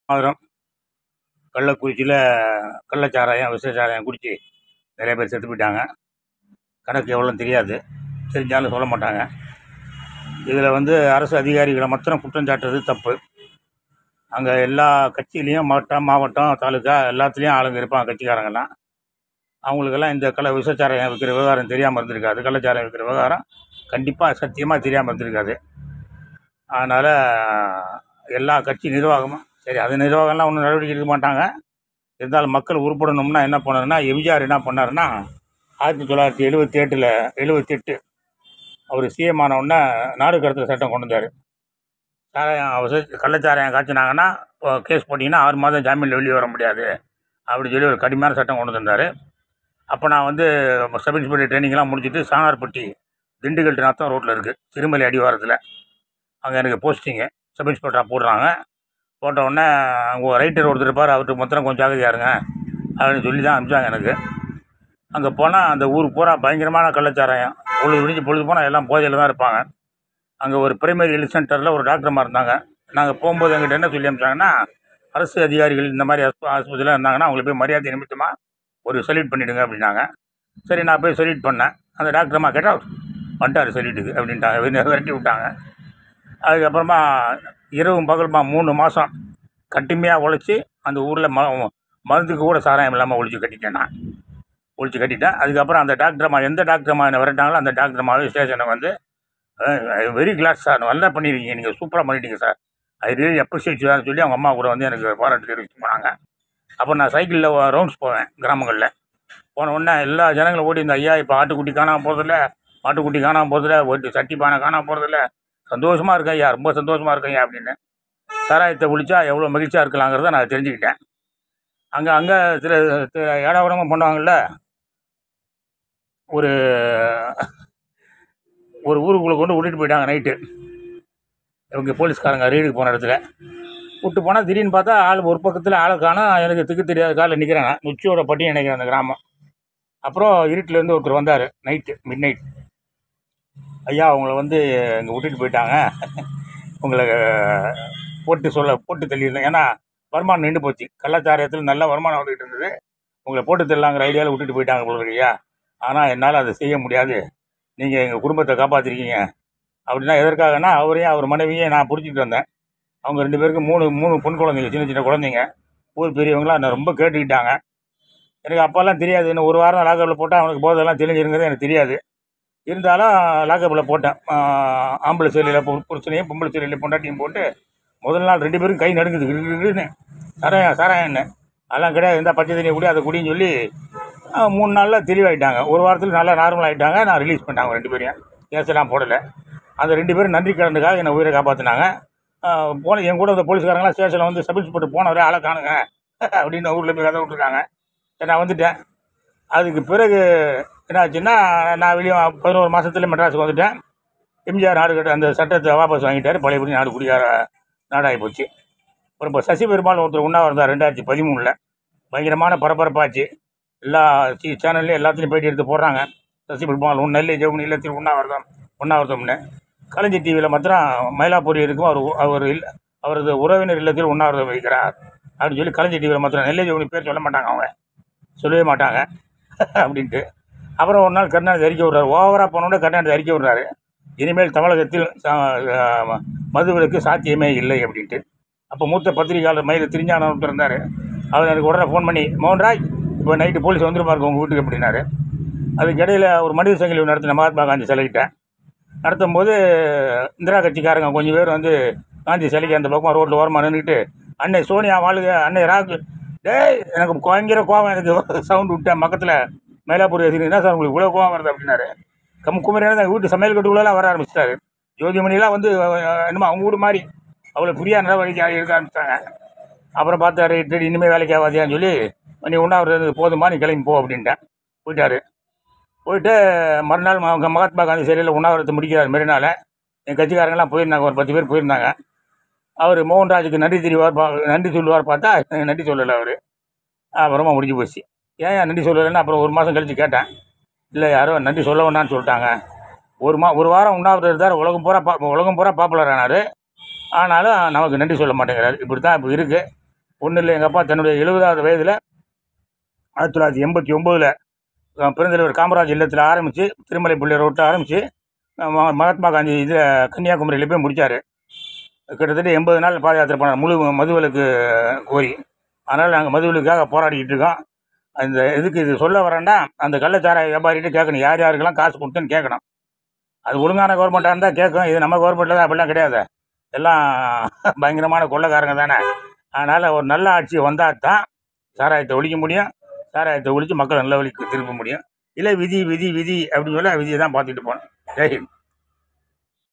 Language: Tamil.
மாதம் கள்ளக்குறிச்சியில் கள்ளச்சாராயம் விஷச்சாராயம் குடித்து நிறைய பேர் செத்து போயிட்டாங்க. கணக்கு எவ்வளோன்னு தெரியாது, தெரிஞ்சாலும் சொல்ல மாட்டாங்க. இதில் அரசு அதிகாரிகளை மாத்திரம் குற்றம் சாட்டுறது தப்பு. அங்கே எல்லா கட்சியிலையும் மாவட்டம் தாலுக்கா எல்லாத்துலேயும் ஆளுங்க இருப்பாங்க, கட்சிக்காரங்கெல்லாம். அவங்களுக்கெல்லாம் இந்த விஷச்சாராயம் விற்கிற விவகாரம் தெரியாமல் இருந்திருக்காது. கள்ளச்சாராயம் விற்கிற விவகாரம் கண்டிப்பாக சத்தியமாக தெரியாமல் இருந்திருக்காது. அதனால் எல்லா கட்சி நிர்வாகமும் சரி, அது நிர்வாகம்லாம் ஒன்றும் நடவடிக்கை எடுக்க மாட்டாங்க. இருந்தாலும் மக்கள் உருப்படணும்னா என்ன பண்ணணும்னா, எம்ஜிஆர் என்ன பண்ணாருன்னா 1978 அவர் சிஎம் ஆனவுடனே நாடு கடத்தல் சட்டம் கொண்டு வந்தார். கள்ளச்சாராயம் காய்ச்சினாங்கன்னா கேஸ் போட்டிங்கன்னா 6 மாதம் ஜாமீனில் வெளியே வர முடியாது அப்படின்னு சொல்லி ஒரு கடுமையான சட்டம் கொண்டு வந்தார். அப்போ நான் சப் இன்ஸ்பெக்டர் ட்ரைனிங்லாம் முடிச்சுட்டு சாணார்பட்டி திண்டுக்கல் நாத்தம் ரோட்டில் இருக்குது, திருமலை அடிவாரத்தில். அங்கே எனக்கு போஸ்டிங்கு சப் இன்ஸ்பெக்டராக போடுறாங்க. போட்ட உடனே அங்கே ரைட்டர் ஒருத்தர் இருப்பார், அவருக்கு மொத்தம் கொஞ்சம் ஜாகிரதையா இருங்க அப்படின்னு சொல்லி தான் அனுப்பிச்சாங்க எனக்கு. அங்கே போனால் அந்த ஊர் பூரா பயங்கரமான கள்ளச்சாராயம். பொழுது போனால் எல்லாம் போதையில் தான் இருப்பாங்க. அங்கே ஒரு பிரைமரி ஹெல்த் சென்டரில் ஒரு டாக்டர்மா இருந்தாங்க. நாங்கள் போகும்போது எங்கிட்ட என்ன சொல்லி அனுப்பிச்சாங்கன்னா, அரசு அதிகாரிகள் இந்த மாதிரி ஆஸ்பத்திரியில் இருந்தாங்கன்னா அவங்களை போய் மரியாதை நிமித்தமாக ஒரு சல்யூட் பண்ணிவிடுங்க அப்படின்னாங்க. சரி, நான் போய் சல்யூட் பண்ணேன். அந்த டாக்டர்மா கேட்டால் வந்துட்டார் சல்யூட்டுக்கு அப்படின்ட்டாங்க, விரட்டி விட்டாங்க. அதுக்கப்புறமா இரவும் பகலுமா 3 மாதம் கட்டுமையாக உழைச்சி அந்த ஊரில் மருந்துக்கு கூட சாராயம் இல்லாமல் ஒழிச்சு கட்டிட்டேன். அதுக்கப்புறம் அந்த டாக்டர்மா எந்த டாக்டர்மா என்னை விரட்டாங்களோ அந்த டாக்டர்மாவே ஸ்டேஷனை வெரி கிளாஸ் சார், நல்லா பண்ணியிருக்கீங்க, நீங்கள் சூப்பராக பண்ணிட்டீங்க சார், ஐ ரியலி அப்ரிஷியேட் சார்னு சொல்லி அவங்க அம்மா கூட எனக்கு பாராட்டு தெரிவிச்சு போனாங்க. அப்போ நான் சைக்கிளில் ரவுண்ட்ஸ் போவேன் கிராமங்களில். போன உடனே எல்லா ஜனங்களும் ஓடி இந்த ஐயா இப்போ ஆட்டுக்குட்டி காணாமல் போகிறதில்ல ஒரு சட்டி பானை காணாமல் போகிறதில்ல, சந்தோஷமாக இருக்கேன் ஐயா, ரொம்ப சந்தோஷமாக இருக்கேன் ஐயா அப்படின்னு. சாராயத்தை குளித்தா எவ்வளோ மகிழ்ச்சியாக இருக்கலாங்கிறத நான் தெரிஞ்சுக்கிட்டேன். அங்கே ஏடாவிடமாக பண்ணுவாங்கள்ல, ஒரு ஊருக்குள்ளே கொண்டு விட்டுட்டு போயிட்டாங்க நைட்டு. இவங்க போலீஸ்காரங்க ரெய்டுக்கு போன இடத்துல விட்டு போனால் திடீர்னு பார்த்தா ஒரு பக்கத்தில் ஆளை காணோம். எனக்கு திக்கு தெரியாத காலில் நிற்கிறேன், நான் நொச்சியோட பட்டியை நினைக்கிறேன் அந்த கிராமம். அப்புறம் இருட்டிலேருந்து ஒருத்தர் வந்தார், மிட் நைட். ஐயா உங்களை இங்கே விட்டுட்டு போயிட்டாங்க, உங்களை போட்டு தள்ளியிருந்தேன், ஏன்னா வருமானம் நின்று போச்சு, கள்ளச்சாராயத்தில் நல்ல வருமானம் வந்துகிட்டு இருந்தது, உங்களை போட்டு தள்ளாங்கிற ஐடியாவில் விட்டுட்டு போயிட்டாங்க போல ஐயா. ஆனால் என்னால் அதை செய்ய முடியாது, நீங்கள் எங்கள் குடும்பத்தை காப்பாற்றிருக்கீங்க அப்படின்னா. எதற்காகனா அவரையும் அவர் மனைவியும் நான் பிடிச்சிட்டு வந்தேன். அவங்க 2 பேருக்கும் 3 பொன் குழந்தைங்க, சின்ன குழந்தைங்க. ஊர் பெரியவங்களாம் என்னை ரொம்ப கேட்டுக்கிட்டாங்க. எனக்கு அப்போல்லாம் தெரியாது, இன்னும் ஒரு வாரம் லாக்கப்பில் போட்டால் அவனுக்கு போதெல்லாம் தெரிஞ்சிருங்கிறது எனக்கு தெரியாது. இருந்தாலும் லாக்கப்பில் போட்டேன். ஆம்பளை செயலியில் பிரச்சனையும் பொம்பளை செயலியில் பொண்டாட்டியும் போட்டு முதல் நாள் 2 பேரும் கை நடுங்குது, சாராயம்னு. அதெல்லாம் கிடையாது, இந்த பச்சை தண்ணியை குடி அதை குடின்னு சொல்லி 3 நாளில் தெளிவாயிட்டாங்க. ஒரு வாரத்தில் நல்லா நார்மல் ஆகிட்டாங்க. நான் ரிலீஸ் பண்ணிட்டாங்க 2 பேரையும், கேஸெல்லாம் போடலை. அந்த 2 பேரும் நன்றி கடனுக்காக என்னை உயிரை காப்பாற்றினாங்க. என் கூட இந்த போலீஸ்காரங்களாம் ஸ்டேஷனில் சப் இன்ஸ்பெக்டர் போனவரே ஆளை காணுங்க அப்படின்னு ஊரில் போய் கதை விட்டுருக்காங்க. நான் வந்துட்டேன். அதுக்கு பிறகு என்னாச்சுன்னா, நான் வெளியே 11 மாதத்துல மெட்ராஸுக்கு வந்துட்டேன். எம்ஜிஆர் அந்த சட்டத்தை வாபஸ் வாங்கிட்டார், பழையபடி நாடு குடியார நாடாகி போச்சு. அப்புறம் இப்போ சசி பெருமாள் ஒருத்தர் உண்ணாவிரதம் 2013 பயங்கரமான பரபரப்பாச்சு. எல்லா சேனல்லையும் எல்லாத்துலேயும் பேட்டி எடுத்து போடுறாங்க. சசி பெருமாள் நெல்லை ஜெவுனி இல்லத்தில் உண்ணாவிரதம்னு. கலைஞர் டிவியில் மாத்திரம் மயிலாப்பூர் இருக்கும் அவரது உறவினர் இல்லத்தில் உண்ணாவிரதம் வைக்கிறார் அப்படின்னு சொல்லி கலைஞர் டிவியில் மாத்திரம் நெல்லை ஜெவுனி பேர் சொல்ல மாட்டாங்க, அவங்க சொல்லவே மாட்டாங்க அப்படின்ட்டு. அப்புறம் ஒரு நாள் கருணாநிதி அறிக்கை விடுறாரு, ஓவராக போனோட கருணாநிதி அறிக்கை விடுறாரு, இனிமேல் தமிழகத்தில் மதுவிலக்கு சாத்தியமே இல்லை அப்படின்ட்டு. அப்போ மூத்த பத்திரிகையாளர் மயில திருஞானம் இருந்தார். அவர் எனக்கு உடனே ஃபோன் பண்ணி, மோகன்ராஜ் இப்போ நைட்டு போலீஸ் வந்துருப்பாரு உங்கள் வீட்டுக்கு அப்படின்னாரு. அதுக்கு இடையில் ஒரு மனித சங்கிலி நடத்தின மகாத்மா காந்தி சிலைக்கிட்ட நடத்தும் போது இந்திரா கட்சிக்காரங்க கொஞ்சம் பேர் காந்தி சிலைக்கு அந்த பக்கம் ரோட்டில் ஓரமாக நின்றுக்கிட்டு, அன்னை சோனியா வாழ்க, அன்னை ராகு, டேய் எனக்கு பயங்கர கோவம், எனக்கு சவுண்டு விட்டேன் பக்கத்தில் மயிலாப்பூர் என்ன சார் உங்களுக்கு இவ்வளோ கோவம் வருது அப்படின்னாரு. குமரியான தான் வீட்டு சமையல் கட்டுக்குள்ளெல்லாம் வர ஆரம்பிச்சிட்டாரு. ஜோதிமணிலாம் என்னமோ அவங்க வீடு மாதிரி அவ்வளோ ஃப்ரீயாக நடவடிக்கை எடுக்க ஆரம்பிச்சிட்டாங்க. அப்புறம் பார்த்தாரு, இனிமேல் வேலைக்கு ஆகாதியான்னு சொல்லி, நீ உண்ணாவிரது போதுமா, நீ கிளம்பி போ அப்படின்ட்டேன். போயிட்டு மறுநாள் மகாத்மா காந்தி சிலையில் உண்ணாவிரதத்தை முடிக்கிறார். மறுநாள் என் கட்சிக்காரங்களாம் போயிருந்தாங்க, ஒரு 10 பேர் போயிருந்தாங்க. அவர் மோகன்ராஜுக்கு நன்றி சொல்லுவார் பார்த்தா நன்றி சொல்லலை அவர். அப்புறமா முடிஞ்சு போச்சு. ஏன் நன்றி சொல்லலைன்னா அப்புறம் 1 மாதம் கழித்து கேட்டேன். இல்லை யாரோ நன்றி சொல்ல வேண்டான்னு சொல்லிட்டாங்க. ஒரு வாரம் உண்ணாவிரதம் இருந்தார், உலகம் பூரா பாப்புலர் ஆனார். ஆனாலும் நமக்கு நன்றி சொல்ல மாட்டேங்கிறார். இப்படி தான் இப்போ இருக்குது. ஒன்றும் இல்லை, எங்கள் அப்பா தன்னுடைய 70வது வயதில் 1989 பெருந்தலைவர் காமராஜ் இல்லத்தில் ஆரம்பித்து திருமலை பிள்ளை ரோட்டை ஆரம்பித்து மகாத்மா காந்தி இதில் கன்னியாகுமரியில் போய் முடித்தார். கிட்டத்தட்ட 80 நாள் பாத யாத்திரை போனார், முழு மதுவிலக்கு கோரி. அதனால் நாங்கள் மதுவிலக்குக்காக போராடிக்கிட்டு இருக்கோம். அந்த இதுக்கு இது சொல்ல வரேன்னா, அந்த கள்ளச்சாராய வியாபாரிகிட்ட கேட்கணும், யார் யாருக்கெல்லாம் காசு கொடுத்துன்னு கேட்கணும். அது ஒழுங்கான கவர்மெண்ட்டாக இருந்தால் கேட்கும். இது நம்ம கவர்மெண்ட்டில் தான் அப்படிலாம் கிடையாது, எல்லாம் பயங்கரமான கொள்ளைக்காரங்க தானே. அதனால் ஒரு நல்ல ஆட்சி வந்தால் தான் சாராயத்தை ஒழிக்க முடியும். சாராயத்தை ஒழித்து மக்கள் நல்ல வழிக்கு திருப்ப முடியும். இல்லை விதி விதி விதி அப்படின்னு சொல்ல விதியை தான் பார்த்துட்டு போகணும். ஜெய்ஹிந்த்.